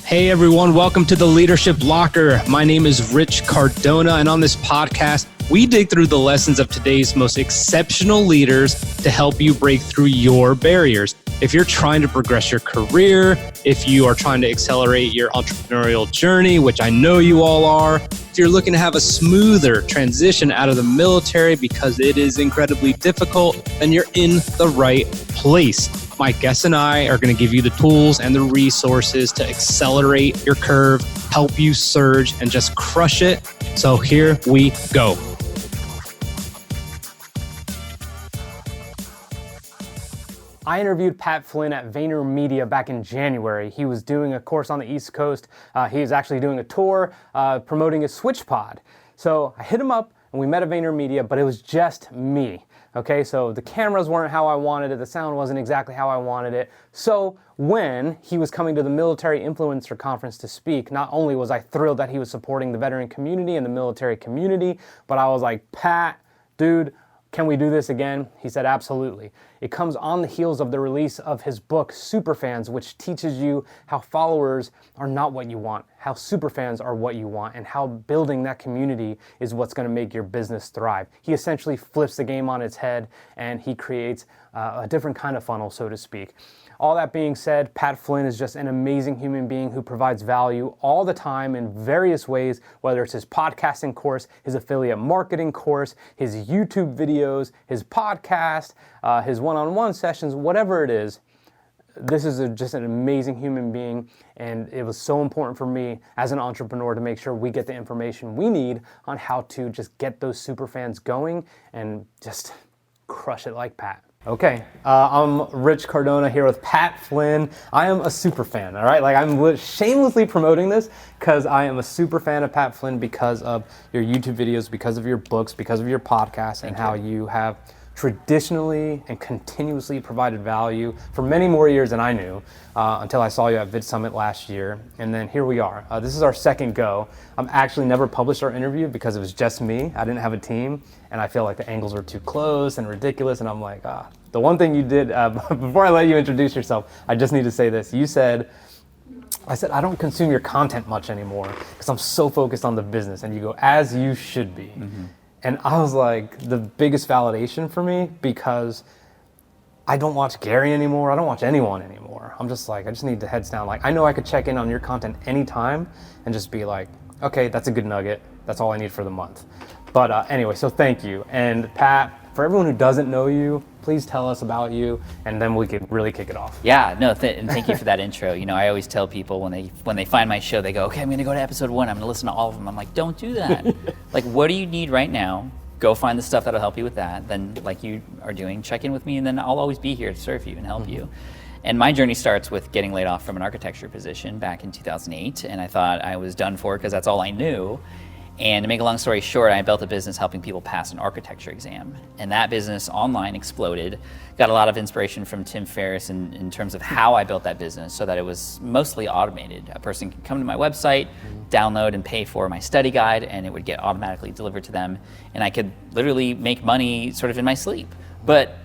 Hey everyone, welcome to the Leadership Locker. My name is Rich Cardona, and on this podcast, we dig through the lessons of today's most exceptional leaders to help you break through your barriers. If you're trying to progress your career, if you are trying to accelerate your entrepreneurial journey, which I know you all are, if you're looking to have a smoother transition out of the military because it is incredibly difficult, then you're in the right place. My guests and I are going to give you the tools and the resources to accelerate your curve, help you surge, and just crush it. So here we go. I interviewed Pat Flynn at Media back in January. He was doing a course on the East Coast. He was actually doing a tour promoting his Switch Pod. So I hit him up and we met at Media, but it was just me. Okay, so the cameras weren't how I wanted it, the sound wasn't exactly how I wanted it. So when he was coming to the Military Influencer Conference to speak, not only was I thrilled that he was supporting the veteran community and the military community, but I was like, Pat, dude, can we do this again? He said, absolutely. It comes on the heels of the release of his book, SUPERFANS, which teaches you how followers are not what you want, how superfans are what you want, and how building that community is what's going to make your business thrive. He essentially flips the game on its head, and he creates a different kind of funnel, so to speak. All that being said, Pat Flynn is just an amazing human being who provides value all the time in various ways, whether it's his podcasting course, his affiliate marketing course, his YouTube videos, his podcast, his one-on-one sessions, whatever it is. This is just an amazing human being, and it was so important for me as an entrepreneur to make sure we get the information we need on how to just get those superfans going and just crush it like Pat. Okay, I'm Rich Cardona here with Pat Flynn. I am a super fan, all right? Like, I'm shamelessly promoting this because I am a super fan of Pat Flynn because of your YouTube videos, because of your books, because of your podcast, and how you have traditionally and continuously provided value for many more years than I knew until I saw you at Vid Summit last year. And then here we are. This is our second go. I'm actually never published our interview because it was just me. I didn't have a team, and I feel like the angles were too close and ridiculous. And I'm like, the one thing you did, before I let you introduce yourself, I just need to say this. I said, I don't consume your content much anymore because I'm so focused on the business. And you go, as you should be. Mm-hmm. And I was like, the biggest validation for me, because I don't watch Gary anymore. I don't watch anyone anymore. I'm just like, I just need the heads down. Like, I know I could check in on your content anytime and just be like, okay, that's a good nugget. That's all I need for the month. But anyway, so thank you. And Pat, for everyone who doesn't know you, please tell us about you, and then we could really kick it off. Yeah, no, and thank you for that intro. You know, I always tell people when they find my show, they go, okay, I'm going to go to episode 1. I'm going to listen to all of them. I'm like, don't do that. Like, what do you need right now? Go find the stuff that'll help you with that. Then, like you are doing, check in with me, and then I'll always be here to serve you and help you. And my journey starts with getting laid off from an architecture position back in 2008, and I thought I was done for because that's all I knew. And to make a long story short, I built a business helping people pass an architecture exam. And that business online exploded. Got a lot of inspiration from Tim Ferriss in terms of how I built that business so that it was mostly automated. A person could come to my website, download and pay for my study guide, and it would get automatically delivered to them. And I could literally make money sort of in my sleep. But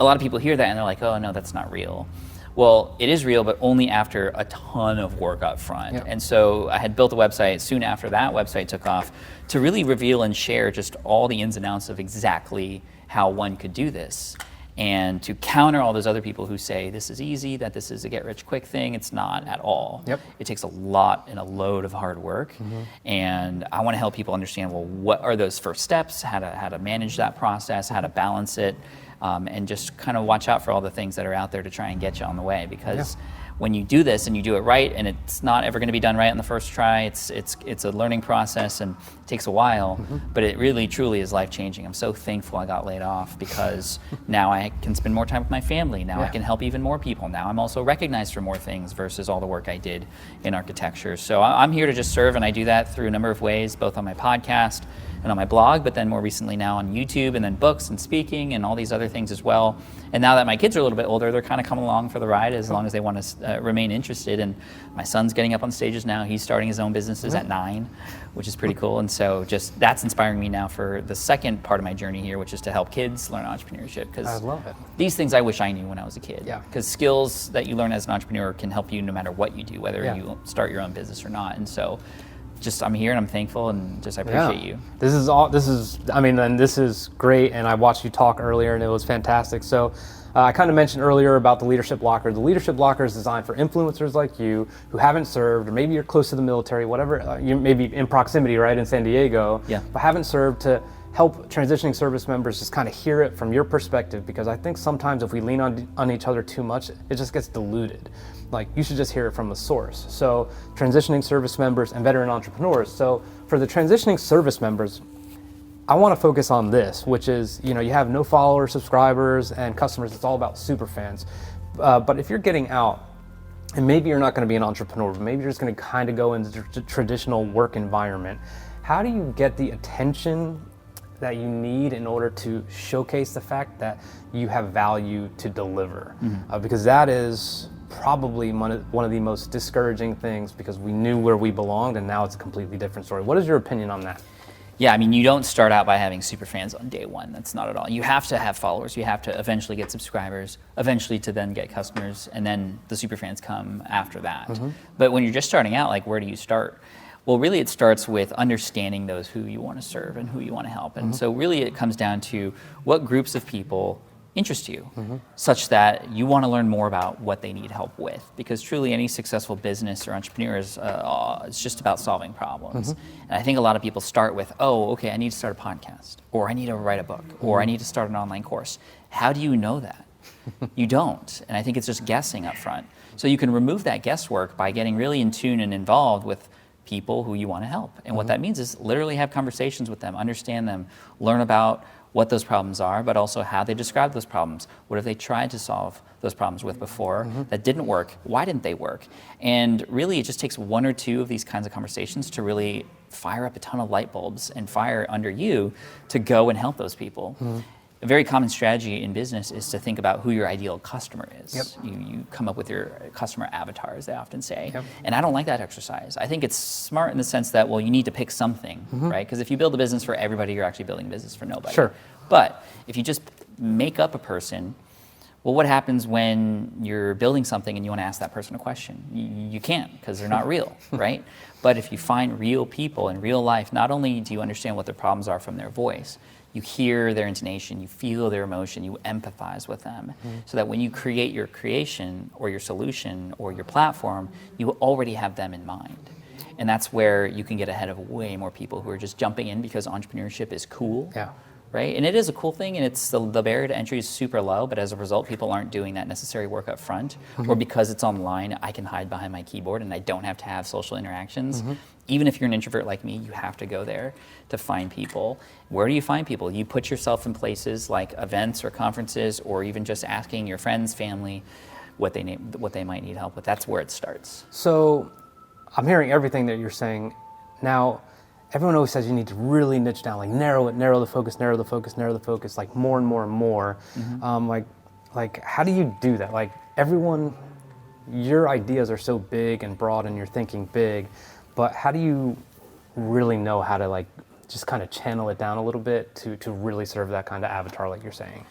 a lot of people hear that and they're like, oh no, that's not real. Well, it is real, but only after a ton of work up front. Yep. And so I had built a website soon after that website took off to really reveal and share just all the ins and outs of exactly how one could do this. And to counter all those other people who say this is easy, that this is a get-rich-quick thing, it's not at all. Yep. It takes a lot and a load of hard work. Mm-hmm. And I want to help people understand, well, what are those first steps, how to manage that process, how to balance it. And just kind of watch out for all the things that are out there to try and get you on the way, because when you do this and you do it right, and it's not ever going to be done right on the first try, it's a learning process and it takes a while, but it really truly is life-changing. I'm so thankful I got laid off because now I can spend more time with my family. Now I can help even more people. Now I'm also recognized for more things versus all the work I did in architecture. So I'm here to just serve, and I do that through a number of ways, both on my podcast, and on my blog, but then more recently now on YouTube, and then books and speaking and all these other things as well. And now that my kids are a little bit older, they're kind of coming along for the ride as long as they want to remain interested. And my son's getting up on stages now. He's starting his own businesses at 9, which is pretty cool. And so just that's inspiring me now for the second part of my journey here, which is to help kids learn entrepreneurship. Because I love it. These things I wish I knew when I was a kid. Yeah. Because skills that you learn as an entrepreneur can help you no matter what you do, whether you start your own business or not. And so just I'm here and I'm thankful, and just I appreciate you. This is great, and I watched you talk earlier and it was fantastic. So I kind of mentioned earlier about the Leadership Locker. The Leadership Locker is designed for influencers like you who haven't served, or maybe you're close to the military, whatever, you may be in proximity, right, in San Diego, but haven't served, to help transitioning service members just kind of hear it from your perspective, because I think sometimes if we lean on each other too much, it just gets diluted. Like, you should just hear it from the source. So transitioning service members and veteran entrepreneurs. So for the transitioning service members, I want to focus on this, which is, you have no followers, subscribers, and customers. It's all about superfans. But if you're getting out, and maybe you're not going to be an entrepreneur, but maybe you're just going to kind of go into the traditional work environment, how do you get the attention that you need in order to showcase the fact that you have value to deliver? Because that is probably one of the most discouraging things, because we knew where we belonged and now it's a completely different story. What is your opinion on that? Yeah, I mean, you don't start out by having super fans on day one. That's not at all. You have to have followers. You have to eventually get subscribers, eventually to then get customers, and then the super fans come after that. But when you're just starting out, like, where do you start? Well, really it starts with understanding those who you want to serve and who you want to help. And so really it comes down to what groups of people interest you, such that you want to learn more about what they need help with. Because truly any successful business or entrepreneur is it's just about solving problems. And I think a lot of people start with, oh, okay, I need to start a podcast, or I need to write a book, or I need to start an online course. How do you know that? You don't. And I think it's just guessing up front. So you can remove that guesswork by getting really in tune and involved with people who you want to help. And what that means is literally have conversations with them, understand them, learn about what those problems are, but also how they describe those problems. What have they tried to solve those problems with before that didn't work? Why didn't they work? And really it just takes one or two of these kinds of conversations to really fire up a ton of light bulbs and fire under you to go and help those people. A very common strategy in business is to think about who your ideal customer is. You come up with your customer avatar, as they often say. And I don't like that exercise. I think it's smart in the sense that, well, you need to pick something, right? Because if you build a business for everybody, you're actually building a business for nobody. But if you just make up a person, well, what happens when you're building something and you want to ask that person a question? You can't, because they're not real, right? But if you find real people in real life, not only do you understand what their problems are from their voice, you hear their intonation, you feel their emotion, you empathize with them, so that when you create your creation or your solution or your platform, you already have them in mind. And that's where you can get ahead of way more people who are just jumping in because entrepreneurship is cool. Right? And it is a cool thing, and it's the barrier to entry is super low, but as a result, people aren't doing that necessary work up front. Or because it's online, I can hide behind my keyboard and I don't have to have social interactions. Even if you're an introvert like me, you have to go there to find people. Where do you find people? You put yourself in places like events or conferences, or even just asking your friends, family, what they might need help with. That's where it starts. So I'm hearing everything that you're saying. Now, everyone always says you need to really niche down, like narrow the focus, like more and more and more. Like how do you do that? Like everyone, your ideas are so big and broad and you're thinking big, but how do you really know how to like just kind of channel it down a little bit to really serve that kind of avatar like you're saying?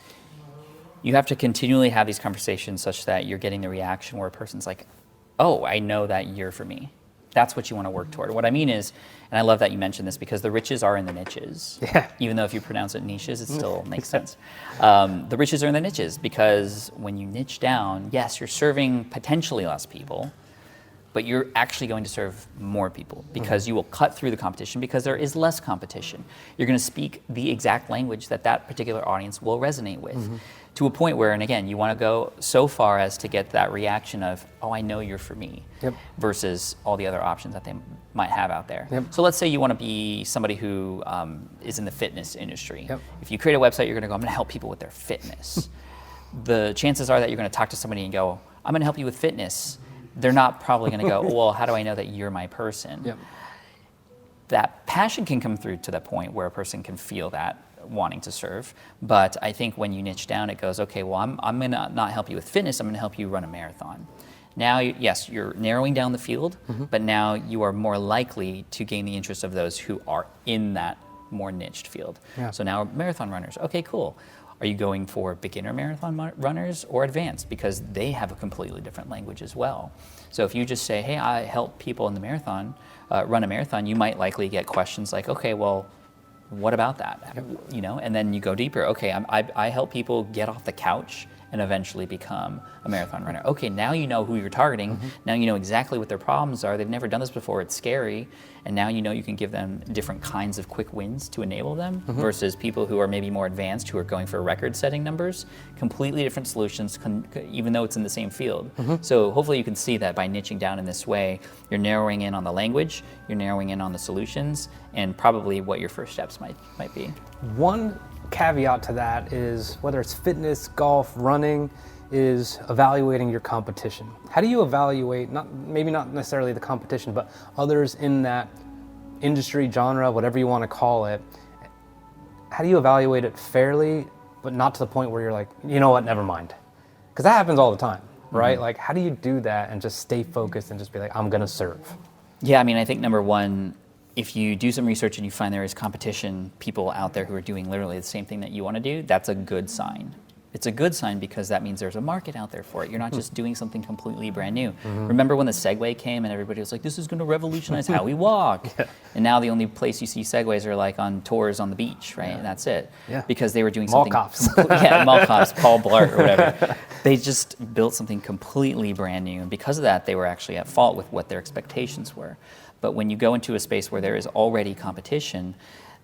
You have to continually have these conversations such that you're getting the reaction where a person's like, oh, I know that you're for me. That's what you want to work toward. What I mean is, and I love that you mentioned this, because the riches are in the niches. Even though if you pronounce it niches, it still makes sense. The riches are in the niches, because when you niche down, yes, you're serving potentially less people, but you're actually going to serve more people, because you will cut through the competition, because there is less competition. You're going to speak the exact language that that particular audience will resonate with, to a point where, and again, you want to go so far as to get that reaction of, oh, I know you're for me, versus all the other options that they might have out there. So let's say you want to be somebody who is in the fitness industry. If you create a website, you're going to go, I'm going to help people with their fitness. The chances are that you're going to talk to somebody and go, I'm going to help you with fitness. They're not probably going to go, well, how do I know that you're my person? that passion can come through to that point where a person can feel that wanting to serve. But I think when you niche down, it goes, okay, well, I'm going to not help you with fitness. I'm going to help you run a marathon. Now, yes, you're narrowing down the field, but now you are more likely to gain the interest of those who are in that more niched field. Yeah. So now marathon runners, okay, cool. Are you going for beginner marathon runners or advanced? Because they have a completely different language as well. So if you just say, hey, I help people in the marathon, run a marathon, you might likely get questions like, okay, well, what about that? Yep. You know, and then you go deeper. Okay, I help people get off the couch and eventually become a marathon runner. Okay, now you know who you're targeting. Now you know exactly what their problems are. They've never done this before. It's scary. And now you know you can give them different kinds of quick wins to enable them versus people who are maybe more advanced, who are going for record-setting numbers. Completely different solutions, even though it's in the same field. So hopefully you can see that by niching down in this way, you're narrowing in on the language, you're narrowing in on the solutions, and probably what your first steps might be. One caveat to that is whether it's fitness, golf, running, is evaluating your competition. How do you evaluate, maybe not necessarily the competition, but others in that industry, genre, whatever you want to call it? How do you evaluate it fairly, but not to the point where you're like, you know what, never mind? Because that happens all the time, right? Like, how do you do that and just stay focused and just be like, I'm going to serve? Yeah, I mean, I think number one, if you do some research and you find there is competition, people out there who are doing literally the same thing that you want to do, that's a good sign. It's a good sign because that means there's a market out there for it. You're not just doing something completely brand new. Remember when the Segway came and everybody was like, this is going to revolutionize how we walk. And now the only place you see Segways are like on tours on the beach, right? And that's it. Because they were doing Mall something. cops. Mall cops, Paul Blart or whatever. They just built something completely brand new. And because of that, they were actually at fault with what their expectations were. But when you go into a space where there is already competition,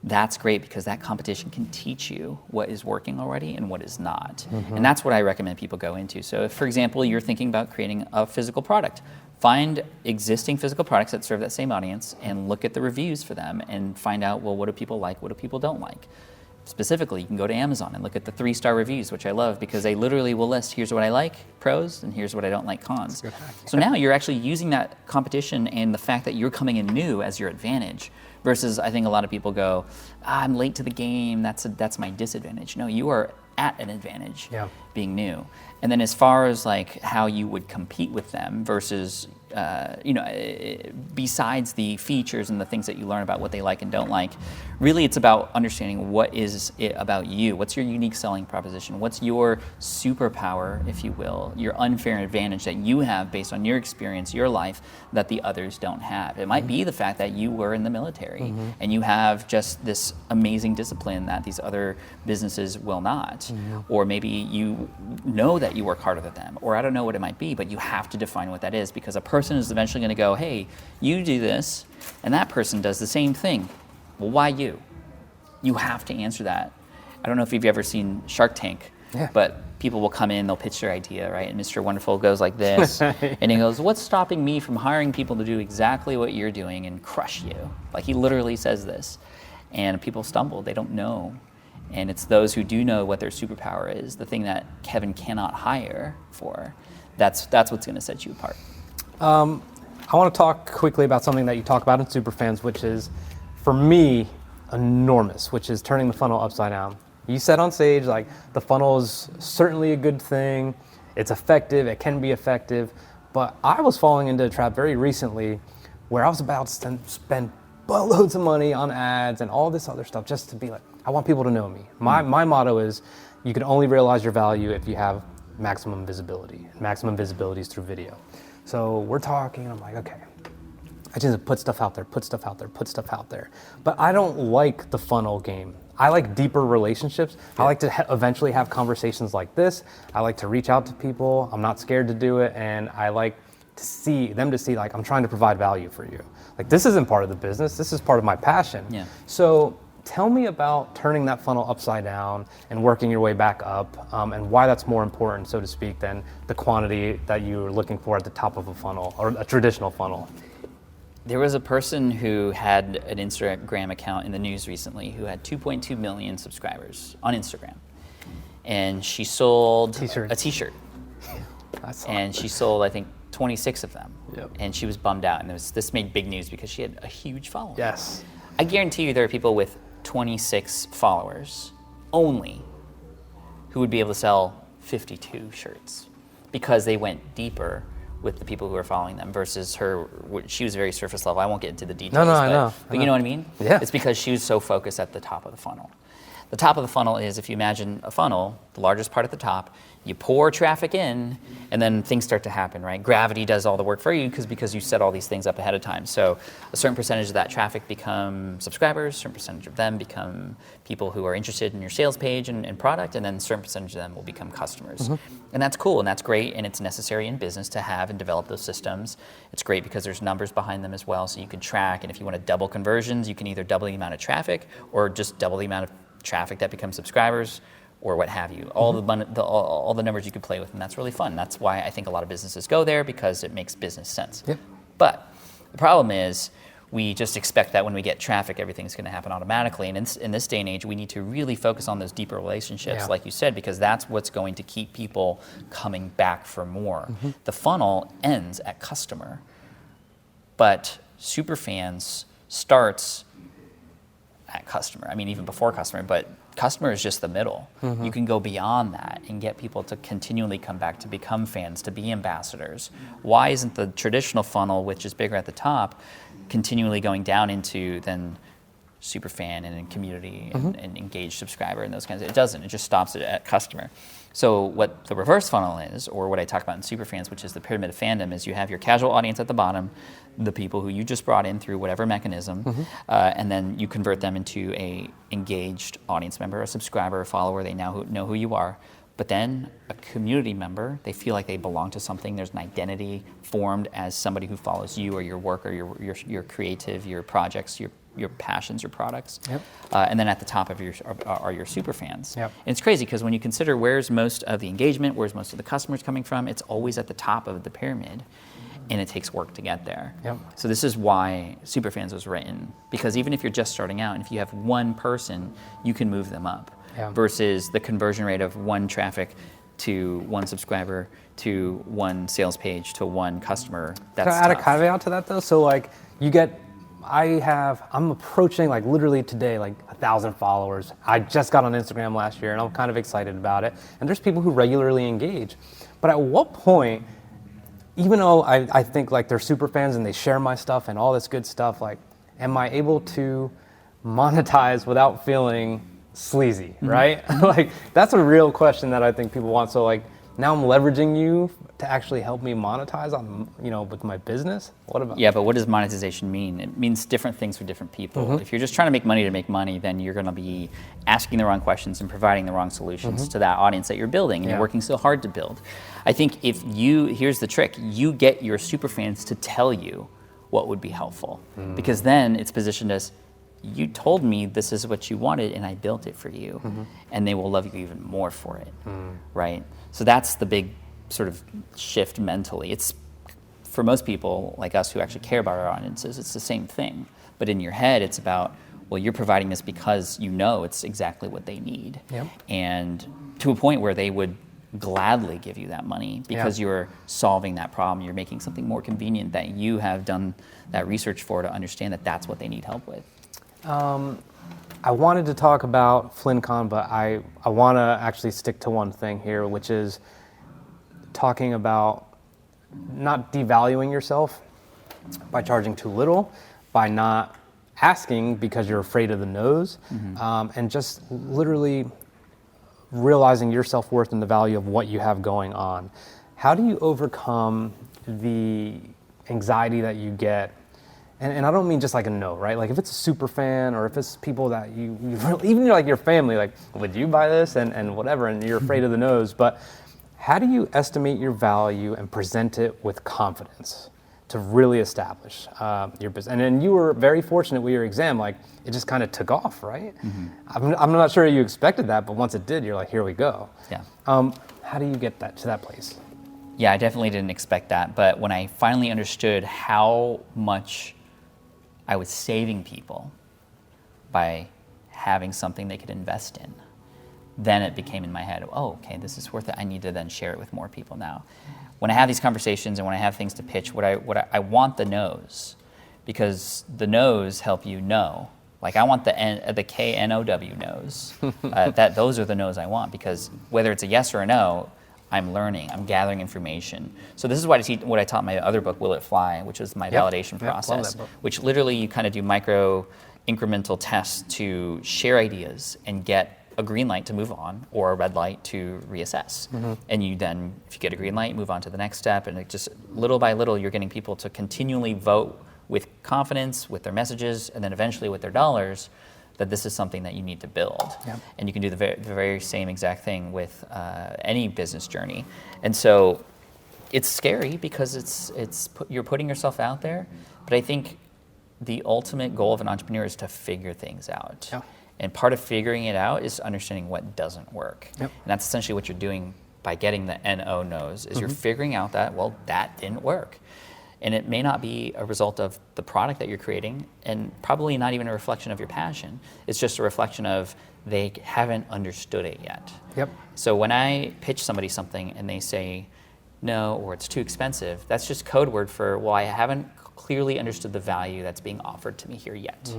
that's great because that competition can teach you what is working already and what is not. And that's what I recommend people go into. So if, for example, you're thinking about creating a physical product, find existing physical products that serve that same audience and look at the reviews for them and find out, well, what do people like, what do people don't like? Specifically, you can go to Amazon and look at the 3-star reviews, which I love because they literally will list, here's what I like, pros, and here's what I don't like, cons. So now you're actually using that competition and the fact that you're coming in new as your advantage versus I think a lot of people go, I'm late to the game, that's my disadvantage. No, you are at an advantage being new. And then as far as like how you would compete with them versus, besides the features and the things that you learn about what they like and don't like, really it's about understanding what is it about you. What's your unique selling proposition? What's your superpower, if you will, your unfair advantage that you have based on your experience, your life, that the others don't have. It might be the fact that you were in the military and you have just this amazing discipline that these other businesses will not. Or maybe you know that you work harder than them, or I don't know what it might be, but you have to define what that is because a person is eventually going to go, hey, you do this, and that person does the same thing. Well, why you? You have to answer that. I don't know if you've ever seen Shark Tank, but people will come in, they'll pitch their idea, right? And Mr. Wonderful goes like this, and he goes, what's stopping me from hiring people to do exactly what you're doing and crush you? Like, he literally says this. And people stumble, they don't know. And it's those who do know what their superpower is, the thing that Kevin cannot hire for. That's what's going to set you apart. I want to talk quickly about something that you talk about in SUPERFANS, which is, for me, enormous, which is turning the funnel upside down. You said on stage, like, the funnel is certainly a good thing, it's effective, it can be effective, but I was falling into a trap very recently where I was about to spend boatloads of money on ads and all this other stuff just to be like, I want people to know me. My motto is, you can only realize your value if you have maximum visibility. Maximum visibility is through video. So we're talking, and I'm like, okay, I just put stuff out there, put stuff out there, put stuff out there. But I don't like the funnel game. I like deeper relationships. I like to eventually have conversations like this. I like to reach out to people. I'm not scared to do it, and I like to see them like, I'm trying to provide value for you. Like, this isn't part of the business. This is part of my passion. So tell me about turning that funnel upside down and working your way back up, and why that's more important, so to speak, than the quantity that you're looking for at the top of a funnel or a traditional funnel. There was a person who had an Instagram account in the news recently who had 2.2 million subscribers on Instagram. And she sold a t-shirt. And she sold, I think, 26 of them. And she was bummed out. And this made big news because she had a huge following. I guarantee you there are people with 26 followers only who would be able to sell 52 shirts because they went deeper with the people who are following them versus her. She was very surface level. I won't get into the details. I know. But you know what I mean? Yeah. It's because she was so focused at the top of the funnel. The top of the funnel is, if you imagine a funnel, the largest part at the top, you pour traffic in, and then things start to happen, right? Gravity does all the work for you because you set all these things up ahead of time. So a certain percentage of that traffic become subscribers, a certain percentage of them become people who are interested in your sales page and product, and then a certain percentage of them will become customers. And that's cool, and that's great, and it's necessary in business to have and develop those systems. It's great because there's numbers behind them as well, so you can track, and if you want to double conversions, you can either double the amount of traffic or just double the amount of traffic that becomes subscribers or what have you. All the numbers you can play with, and that's really fun. That's why I think a lot of businesses go there, because it makes business sense. Yep. But the problem is we just expect that when we get traffic, everything's going to happen automatically. And in this day and age, we need to really focus on those deeper relationships, like you said, because that's what's going to keep people coming back for more. The funnel ends at customer, but SUPERFANS starts at customer. I mean, even before customer, but customer is just the middle. You can go beyond that and get people to continually come back, to become fans, to be ambassadors. Why isn't the traditional funnel, which is bigger at the top, continually going down into then SUPERFAN and community and engaged subscriber and those kinds of, it doesn't. It just stops it at customer. So what the reverse funnel is, or what I talk about in SUPERFANS, which is the pyramid of fandom, is you have your casual audience at the bottom, the people who you just brought in through whatever mechanism, and then you convert them into a engaged audience member, a subscriber, a follower. They now know who you are. But then a community member, they feel like they belong to something. There's an identity formed as somebody who follows you or your work or your creative, your projects, your passions, your products. And then at the top of are your SUPERFANS. And it's crazy because when you consider where's most of the engagement, where's most of the customers coming from, it's always at the top of the pyramid. And it takes work to get there. So this is why SUPERFANS was written, because even if you're just starting out, and if you have one person, you can move them up. Versus the conversion rate of one traffic to one subscriber to one sales page to one customer. That's Can I add a tough. caveat to that though? So like I'm approaching like literally today like 1,000 followers. I just got on Instagram last year and I'm kind of excited about it. And there's people who regularly engage. But at what point, even though I think like they're SUPERFANS and they share my stuff and all this good stuff, like am I able to monetize without feeling sleazy, right? Like that's a real question that I think people want. So like now I'm leveraging you to actually help me monetize on, with my business. What about? Yeah, but what does monetization mean? It means different things for different people. If you're just trying to make money, then you're going to be asking the wrong questions and providing the wrong solutions to that audience that you're building and you're working so hard to build. I think here's the trick, you get your SUPERFANS to tell you what would be helpful, because then it's positioned as, you told me this is what you wanted and I built it for you, and they will love you even more for it, right? So that's the big sort of shift mentally. It's, for most people like us who actually care about our audiences, it's the same thing. But in your head, it's about, well, you're providing this because you know it's exactly what they need. And to a point where they would gladly give you that money because you're solving that problem. You're making something more convenient that you have done that research for, to understand that that's what they need help with. I wanted to talk about FlynnCon, but I want to actually stick to one thing here, which is talking about not devaluing yourself by charging too little, by not asking because you're afraid of the no's, and just literally realizing your self-worth and the value of what you have going on. How do you overcome the anxiety that you get? And I don't mean just like a no, right? Like if it's a super fan, or if it's people that you really, even like your family, like, would you buy this and whatever, and you're afraid of the no's. But how do you estimate your value and present it with confidence to really establish your business? And then you were very fortunate with your exam, like it just kind of took off, right? I'm not sure you expected that, but once it did, you're like, here we go. How do you get that to that place? Yeah, I definitely didn't expect that. But when I finally understood how much I was saving people by having something they could invest in, then it became in my head, oh, okay, this is worth it. I need to then share it with more people now. When I have these conversations and when I have things to pitch, I want the no's, because the no's help you know Like I want the K-N-O-W no's. Those are the no's I want, because whether it's a yes or a no, I'm learning, I'm gathering information. So this is what I taught in my other book, Will It Fly, which is my validation process, which literally you kind of do micro incremental tests to share ideas and get a green light to move on, or a red light to reassess. And you then, if you get a green light, you move on to the next step, and it just little by little, you're getting people to continually vote with confidence, with their messages, and then eventually with their dollars, that this is something that you need to build. And you can do the very same exact thing with any business journey. And so it's scary because you're putting yourself out there, but I think the ultimate goal of an entrepreneur is to figure things out. And part of figuring it out is understanding what doesn't work. And that's essentially what you're doing by getting the NO no's, is you're figuring out that, well, that didn't work. And it may not be a result of the product that you're creating, and probably not even a reflection of your passion. It's just a reflection of they haven't understood it yet. So when I pitch somebody something and they say no, or it's too expensive, that's just code word for, well, I haven't clearly understood the value that's being offered to me here yet.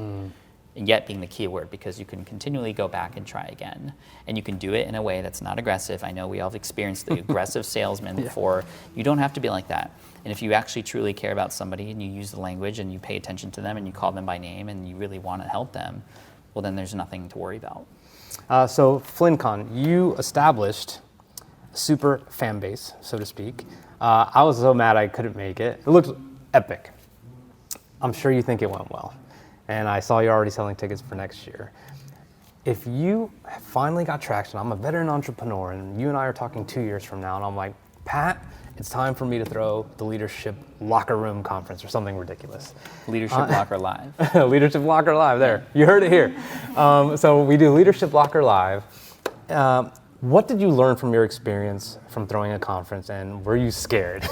And yet being the key word, because you can continually go back and try again. And you can do it in a way that's not aggressive. I know we all have experienced the aggressive salesman before. You don't have to be like that. And if you actually truly care about somebody and you use the language and you pay attention to them and you call them by name and you really want to help them, well, then there's nothing to worry about. So FlynnCon, you established a super fan base, so to speak. I was so mad I couldn't make it. It looked epic. I'm sure you think it went well. And I saw you're already selling tickets for next year. If you finally got traction, I'm a veteran entrepreneur, and you and I are talking 2 years from now, and I'm like, Pat, it's time for me to throw the Leadership Locker Room Conference or something ridiculous. Leadership Locker Live. Leadership Locker Live, there. You heard it here. So we do Leadership Locker Live. What did you learn from your experience from throwing a conference, and were you scared?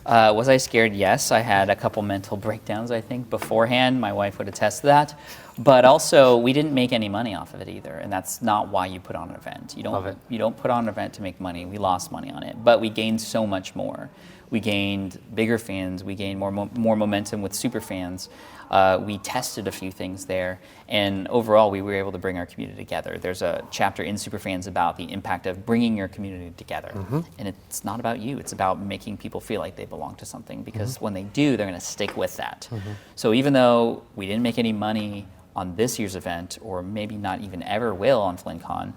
Was I scared? Yes. I had a couple mental breakdowns, I think, beforehand. My wife would attest to that. But also, we didn't make any money off of it either, and that's not why you put on an event. You don't put on an event to make money. We lost money on it, but we gained so much more. We gained bigger fans. We gained more momentum with SUPERFANS. We tested a few things there, and overall, we were able to bring our community together. There's a chapter in SUPERFANS about the impact of bringing your community together, and it's not about you. It's about making people feel like they belong to something, because when they do, they're going to stick with that. So even though we didn't make any money on this year's event, or maybe not even ever will on FlynnCon,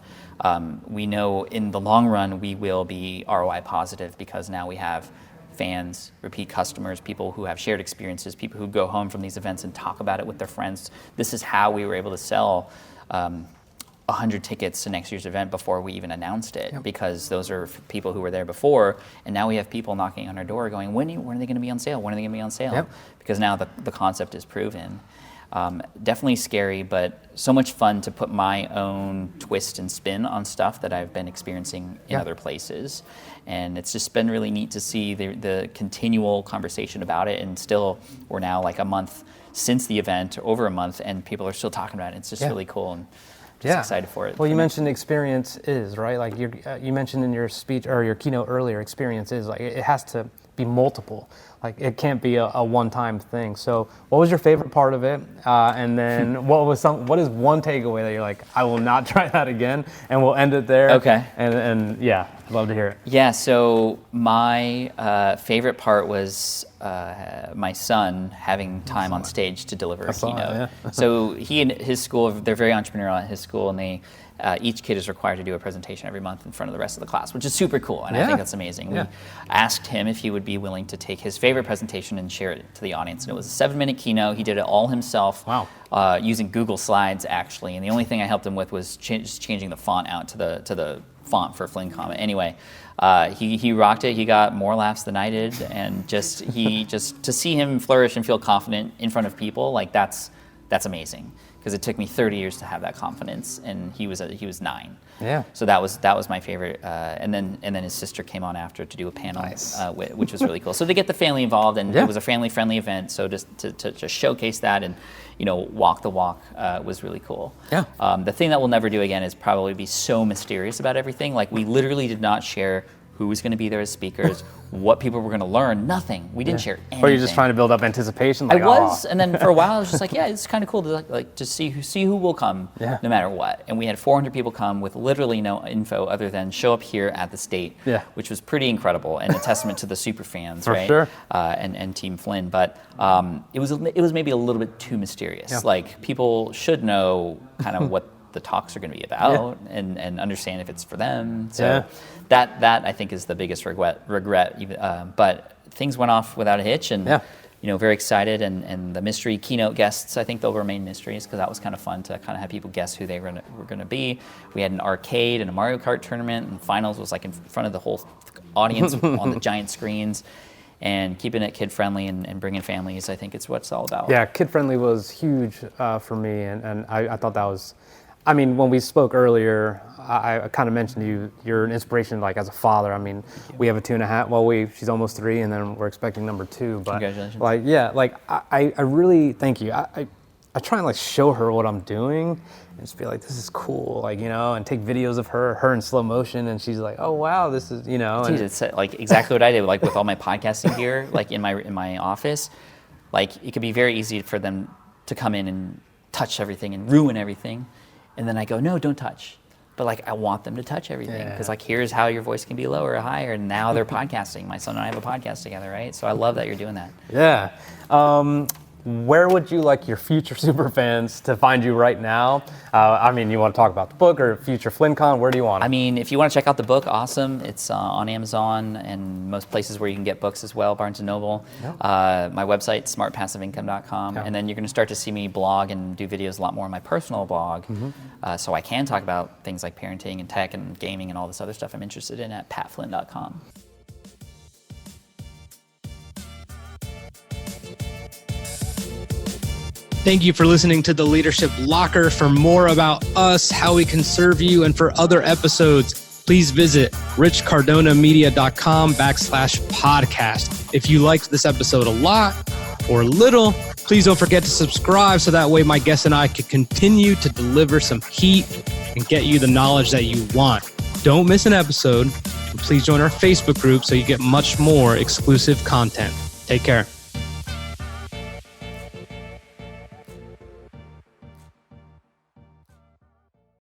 we know in the long run we will be ROI positive, because now we have fans, repeat customers, people who have shared experiences, people who go home from these events and talk about it with their friends. This is how we were able to sell 100 tickets to next year's event before we even announced it, because those are people who were there before, and now we have people knocking on our door going, when are they going to be on sale? When are they going to be on sale? Because now the concept is proven. Definitely scary, but so much fun to put my own twist and spin on stuff that I've been experiencing in other places. And it's just been really neat to see the continual conversation about it. And still, we're now like a month since the event, over a month, and people are still talking about it. It's just really cool, and just excited for it. Well, you mentioned experience is, right? Like you mentioned in your speech or your keynote earlier, experience is like it has to be multiple. Like it can't be a one-time thing. So what was your favorite part of it? And then what is one takeaway that you're like, I will not try that again, and we'll end it there. Okay. And yeah, I'd love to hear it. Yeah, so my favorite part was my son having time on stage to deliver a keynote. So he and his school, they're very entrepreneurial at his school, and they each kid is required to do a presentation every month in front of the rest of the class, which is super cool, and I think that's amazing. We asked him if he would be willing to take his favorite presentation and share it to the audience, and it was a 7-minute keynote. He did it all himself, using Google Slides, actually, and the only thing I helped him with was changing the font out to the font for FlynnCon. Anyway, he rocked it. He got more laughs than I did, and just to see him flourish and feel confident in front of people, like that's amazing. Because it took me 30 years to have that confidence, and he was 9. Yeah. So that was my favorite, and then his sister came on after to do a panel, which was really cool. So to get the family involved, and it was a family-friendly event. So just to showcase that and walk the walk was really cool. Yeah. The thing that we'll never do again is probably be so mysterious about everything. Like we literally did not share who was going to be there as speakers, what people were going to learn. Nothing. We didn't share anything. Or you're just trying to build up anticipation? Like, I was, and then for a while I was just like, yeah, it's kind of cool to like just see who will come, no matter what. And we had 400 people come with literally no info other than show up here at the state, which was pretty incredible and a testament to the SUPERFANs, right? Sure. And Team Flynn. But it was maybe a little bit too mysterious. Like people should know kind of what the talks are going to be about and understand if it's for them. So that I think is the biggest regret. But things went off without a hitch, and you know, very excited. And the mystery keynote guests, I think they'll remain mysteries because that was kind of fun to kind of have people guess who they were going to be. We had an arcade and a Mario Kart tournament, and finals was like in front of the whole audience on the giant screens. And keeping it kid-friendly and bringing families, I think it's what it's all about. Yeah, kid-friendly was huge for me, and I thought that was, I mean, when we spoke earlier, I kind of mentioned you're an inspiration, like, as a father. I mean, we have a 2.5, well, she's almost 3, and then we're expecting number 2. But congratulations. Like, yeah, like, I really, thank you. I try and, like, show her what I'm doing, and just be like, this is cool, like, you know, and take videos of her in slow motion, and she's like, oh, wow, this is, you know. Dude, it's like exactly what I did, like, with all my podcasting gear, like, in my office. Like, it could be very easy for them to come in and touch everything and ruin everything. And then I go, no, don't touch. But like, I want them to touch everything because like, here's how your voice can be lower or higher. And now they're podcasting. My son and I have a podcast together, right? So I love that you're doing that. Yeah. Where would you like your future SUPERFANs to find you right now? I mean, you want to talk about the book or future FlynnCon? Where do you want it? I mean, if you want to check out the book, awesome. It's on Amazon and most places where you can get books as well, Barnes & Noble. My website, smartpassiveincome.com. And then you're going to start to see me blog and do videos a lot more on my personal blog. So I can talk about things like parenting and tech and gaming and all this other stuff I'm interested in at patflynn.com. Thank you for listening to the Leadership Locker. For more about us, how we can serve you, and for other episodes, please visit richcardonamedia.com/podcast. If you liked this episode a lot or little, please don't forget to subscribe so that way my guests and I can continue to deliver some heat and get you the knowledge that you want. Don't miss an episode, and please join our Facebook group so you get much more exclusive content. Take care.